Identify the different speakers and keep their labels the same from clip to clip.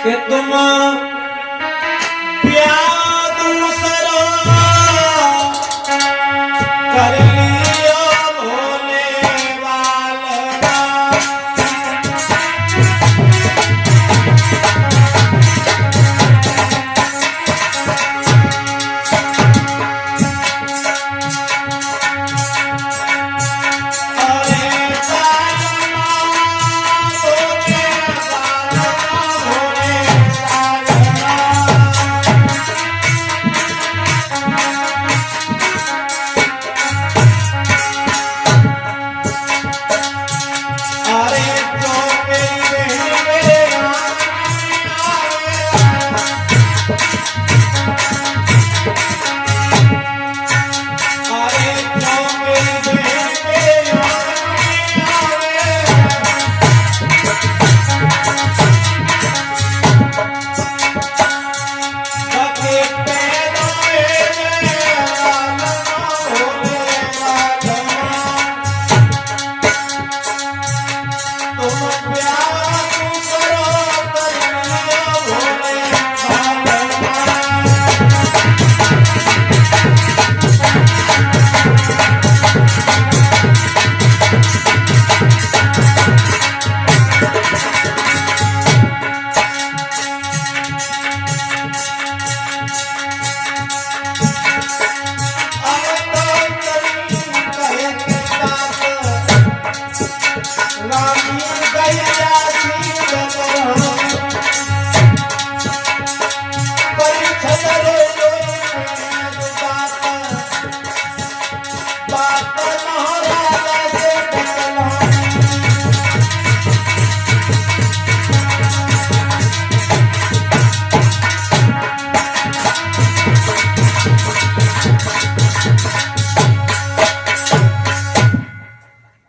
Speaker 1: कि तुम प्यार दूसरा कर लियो भोले वाला।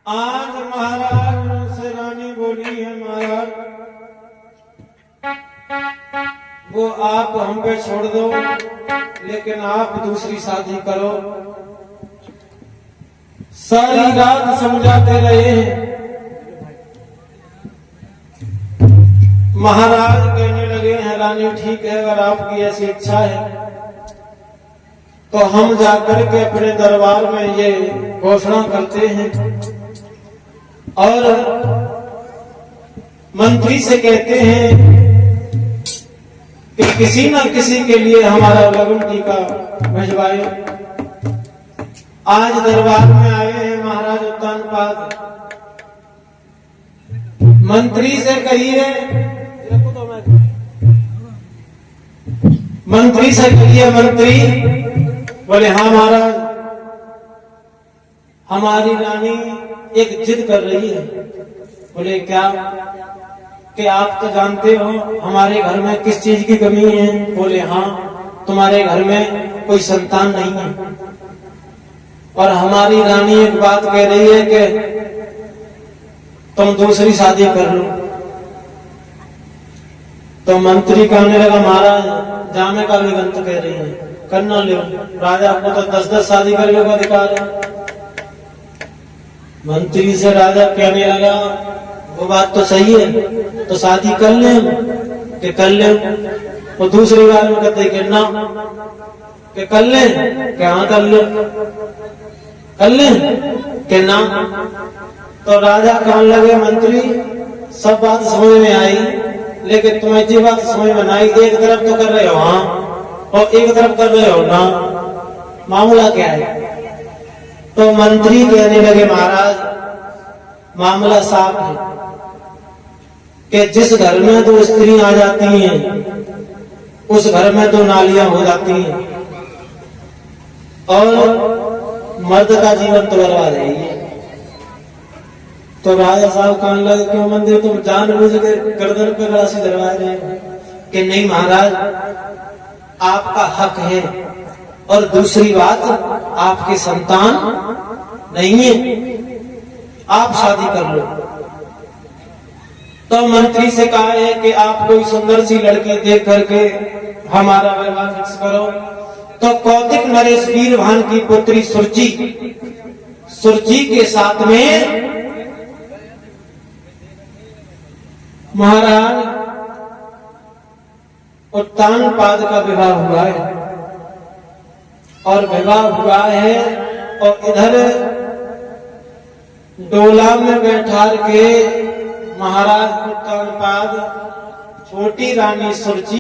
Speaker 1: आज महाराज से रानी बोली है, महाराज वो आप हम पे छोड़ दो, लेकिन आप दूसरी शादी करो। सारी रात समझाते रहे। महाराज कहने लगे हैं, रानी ठीक है, अगर आपकी ऐसी इच्छा है तो हम जाकर के अपने दरबार में ये घोषणा करते हैं और मंत्री से कहते हैं कि किसी न किसी के लिए हमारा लगन टीका भिजवाए। आज दरबार में आए हैं महाराज उत्तानपाद। मंत्री से कहिए, मंत्री से कहिए, मंत्री बोले हाँ महाराज, हमारी रानी एक जिद कर रही है। बोले क्या? कि आप तो जानते हो हमारे घर में किस चीज की कमी है। बोले हाँ, तुम्हारे घर में कोई संतान नहीं है और हमारी रानी एक बात कह रही है कि तुम दूसरी शादी कर लो। तो मंत्री कहने लगा, महाराज जाने का भी गंत कह रही है, करना लो। राजा को तो 10-10 शादी करने का अधिकार है। मंत्री से राजा कहने लगा, वो बात तो सही है, तो शादी कर ले कि कर ले। वो दूसरी बार में कहते कि ना, कि कर ले कि हाँ कर ले, कर ले कि ना। तो राजा कहने लगे, मंत्री सब बात समझ में आई, लेकिन तुम्हें जी बात समझ में आई, एक तरफ तो कर रहे हो हाँ और एक तरफ कर रहे हो ना, मामला क्या है? तो मंत्री कहने लगे, महाराज मामला साफ है कि जिस घर में 2 स्त्री आ जाती हैं उस घर में 2 नालियां हो जाती हैं और मर्द का जीवन तो बर्बाद है। तो राजा साहब कहने लगे, क्यों मंदिर तुम जानबूझ के गर्दन पे राशि धरवा रहे हो? कि नहीं महाराज, आपका हक है और दूसरी बात आपके संतान नहीं है, आप शादी कर लो। तो मंत्री से कहा है कि आप कोई सुंदर सी लड़की देख करके हमारा विवाह फिक्स करो। तो कौतिक नरेश वीरभान की पुत्री सुरुचि के साथ में महाराज उत्तानपाद का विवाह हुआ है और विवाह हुआ है और इधर डोला में बैठार के महाराज उत्तानपाद छोटी रानी सुरजी